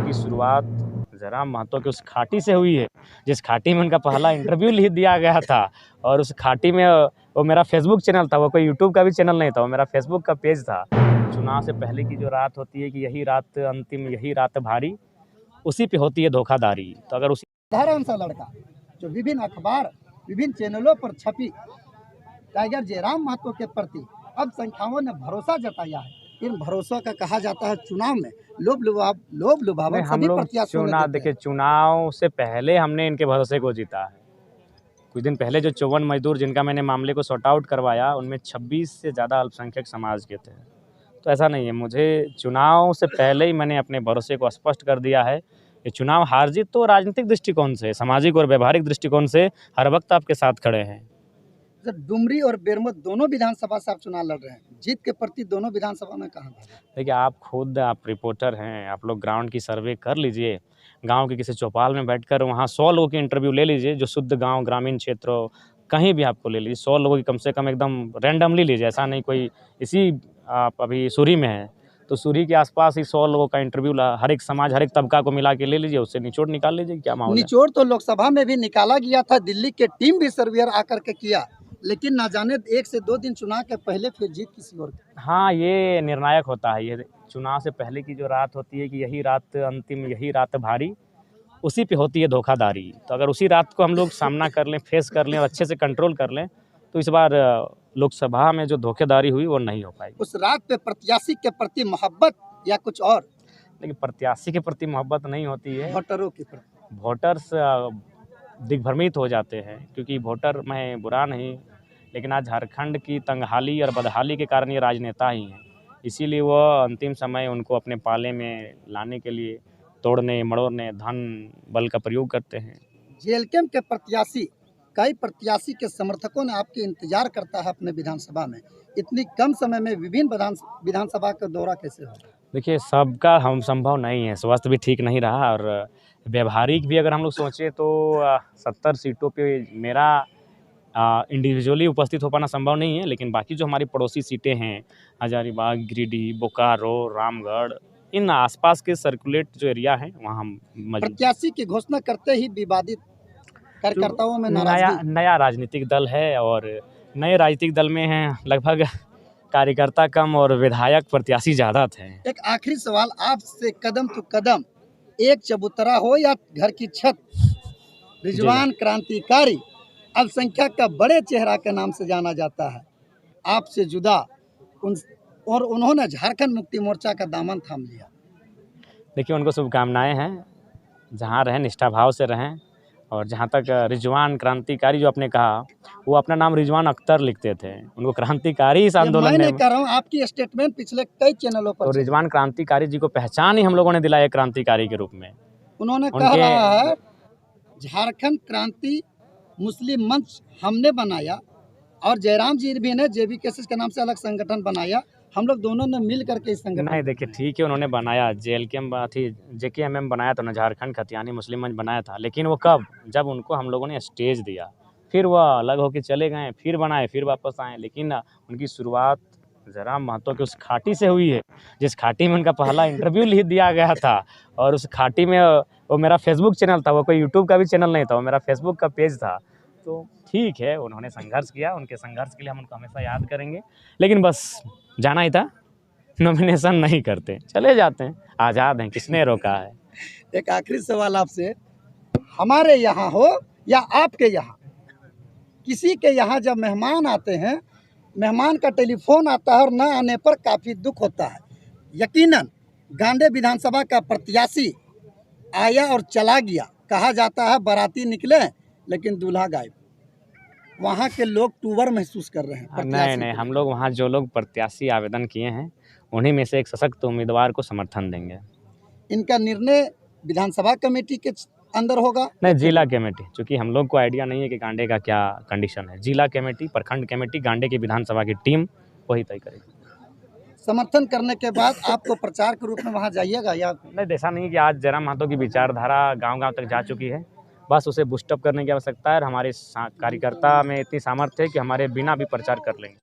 उनकी शुरुआत जयराम महतो के उस खाटी से हुई है, जिस खाटी में उनका पहला इंटरव्यू लिख दिया गया था। और उस खाटी में वो मेरा फेसबुक चैनल था, वो कोई यूट्यूब का भी चैनल नहीं था, वो मेरा फेसबुक का पेज था। चुनाव से पहले की जो रात होती है कि यही रात अंतिम, यही रात भारी, उसी पे होती है धोखाधड़ी। तो अगर उसी साधारण सा लड़का जो विभिन्न अखबार, विभिन्न चैनलों पर छपी टाइगर जयराम महतो के प्रति अब संख्याओं ने भरोसा जताया है। इन भरोसों का कहा जाता है चुनाव में लोभ लुभावन हम सभी लोग प्रत्याशियों ने चुनाव देते देखिए, हैं। चुनाव से पहले हमने इनके भरोसे को जीता है। कुछ दिन पहले जो 54 मजदूर जिनका मैंने मामले को सॉर्ट आउट करवाया, उनमें 26 से ज़्यादा अल्पसंख्यक समाज के थे। तो ऐसा नहीं है, मुझे चुनाव से पहले ही मैंने अपने भरोसे को स्पष्ट कर दिया है कि चुनाव हार जीत तो राजनीतिक दृष्टिकोण से, सामाजिक और व्यवहारिक दृष्टिकोण से हर वक्त आपके साथ खड़े हैं। जब डुमरी और बेरमो दोनों विधानसभा से आप चुनाव लड़ रहे हैं, जीत के प्रति दोनों विधानसभा में कहाँ था? देखिए, आप रिपोर्टर हैं, आप लोग ग्राउंड की सर्वे कर लीजिए। गांव के किसी चौपाल में बैठकर वहां 100 लोगों की इंटरव्यू ले लीजिए, जो शुद्ध गांव, ग्रामीण क्षेत्र हो, कहीं भी आपको ले लीजिए। 100 लोगों की कम से कम एकदम रैंडमली लीजिए, ऐसा नहीं कोई इसी आप अभी सूरी में है तो सूरी के आसपास ही 100 लोगों का इंटरव्यू हर एक समाज, हर एक तबका को मिला के ले लीजिए, उससे निचोड़ निकाल लीजिए क्या माहौल है। निचोड़ तो लोकसभा में भी निकाला गया था, दिल्ली के टीम भी सर्वेयर आकर के किया, लेकिन ना जाने 1 से 2 दिन चुनाव के पहले फिर जीत किसी और की। हाँ, ये निर्णायक होता है। ये चुनाव से पहले की जो रात होती है कि यही रात अंतिम, यही रात भारी, उसी पे होती है धोखाधड़ी। तो अगर उसी रात को हम लोग सामना कर लें, फेस कर लें और अच्छे से कंट्रोल कर लें, तो इस बार लोकसभा में जो धोखाधड़ी हुई वो नहीं हो पाएगी। उस रात पे प्रत्याशी के प्रति मोहब्बत या कुछ और? लेकिन प्रत्याशी के प्रति मोहब्बत नहीं होती है, वोटरों के प्रति। वोटर्स दिग्भ्रमित हो जाते हैं, क्योंकि वोटर, मैं बुरा नहीं, लेकिन आज झारखंड की तंगहाली और बदहाली के कारण ये राजनेता ही हैं। इसीलिए वो अंतिम समय उनको अपने पाले में लाने के लिए तोड़ने मड़ोड़ने, धन बल का प्रयोग करते हैं। जेएलकेम के प्रत्याशी, कई प्रत्याशी के समर्थकों ने आपके इंतजार करता है अपने विधानसभा में, इतनी कम समय में विभिन्न विधानसभा का दौरा कैसे हो? देखिए, सबका हम संभव नहीं है, स्वास्थ्य भी ठीक नहीं रहा और व्यवहारिक भी अगर हम लोग सोचें तो 70 सीटों पे मेरा इंडिविजुअली उपस्थित हो पाना संभव नहीं है, लेकिन बाकी जो हमारी पड़ोसी सीटें हैं, हजारीबाग, गिरिडीह, बोकारो, रामगढ़, इन आसपास के सर्कुलेट जो एरिया हैं वहाँ हम प्रत्याशी की घोषणा करते ही विवादित कार्यकर्ताओं में नाराजगी। नया राजनीतिक दल है और नए राजनीतिक दल में हैं लगभग कार्यकर्ता कम और विधायक प्रत्याशी ज़्यादा थे। एक आखिरी सवाल आपसे, कदम टू कदम एक चबूतरा हो या घर की छत, रिजवान क्रांतिकारी अल्पसंख्यक का बड़े चेहरा के नाम से जाना जाता है, आपसे जुदा और उन्होंने झारखंड मुक्ति मोर्चा का दामन थाम लिया। देखिए, उनको शुभकामनाएं हैं, जहाँ रहें निष्ठा भाव से रहें। और जहाँ तक रिजवान क्रांतिकारी जो आपने कहा, वो अपना नाम रिजवान अख्तर लिखते थे, उनको क्रांतिकारी इस आंदोलन मैं कह रहा हूँ, आपकी स्टेटमेंट पिछले कई चैनलों पर तो रिजवान क्रांतिकारी जी को पहचान ही हम लोगों ने दिलाई क्रांतिकारी के रूप में। उन्होंने कहा रहा है झारखंड क्रांति मुस्लिम मंच हमने बनाया और जयराम जी भी ने JVKS के नाम से अलग संगठन बनाया, हम लोग दोनों ने मिल करके इस संगठन। नहीं, देखिए ठीक है, उन्होंने बनाया, JKM बनाया तो ना, झारखंड खतियानी मुस्लिम मंच बनाया था, लेकिन वो कब, जब उनको हम लोगों ने स्टेज दिया, फिर वो अलग होके चले गए, फिर बनाए, फिर वापस आए। लेकिन उनकी शुरुआत जयराम महतो के उस खाटी से हुई है, जिस खाटी में उनका पहला इंटरव्यू लिख दिया गया था। और उस खाटी में वो मेरा फेसबुक चैनल था, वो कोई यूट्यूब का भी चैनल नहीं था, वो मेरा फेसबुक का पेज था। तो ठीक है, उन्होंने संघर्ष किया, उनके संघर्ष के लिए हम उनको हमेशा याद करेंगे, लेकिन बस जाना ही था, नॉमिनेशन नहीं करते, चले जाते हैं, आज़ाद हैं, किसने रोका है। एक आखिरी सवाल आपसे, हमारे यहाँ हो या आपके यहाँ, किसी के यहाँ जब मेहमान आते हैं, मेहमान का टेलीफोन आता है और न आने पर काफ़ी दुख होता है। यकीनन गांडे विधानसभा का प्रत्याशी आया और चला गया, कहा जाता है बाराती निकले लेकिन दूल्हा गायब। वहाँ के लोग टूवर महसूस कर रहे हैं। नहीं, हम लोग वहाँ जो लोग प्रत्याशी आवेदन किए हैं, उन्हीं में से एक सशक्त उम्मीदवार को समर्थन देंगे। इनका निर्णय विधानसभा कमेटी के अंदर होगा? नहीं, जिला कमेटी, क्योंकि हम लोग को आइडिया नहीं है कि गांडे का क्या कंडीशन है। जिला कमेटी, प्रखंड कमेटी, गांडे की विधानसभा की टीम वही तय करेगी। समर्थन करने के बाद आपको प्रचार के रूप में वहाँ जाइएगा या नहीं? ऐसा नहीं है कि आज जयराम महतो की विचारधारा गांव-गांव तक जा चुकी है, बस उसे बूस्टअप करने की आवश्यकता है। और हमारे कार्यकर्ता में इतनी सामर्थ्य है कि हमारे बिना भी प्रचार कर लेंगे।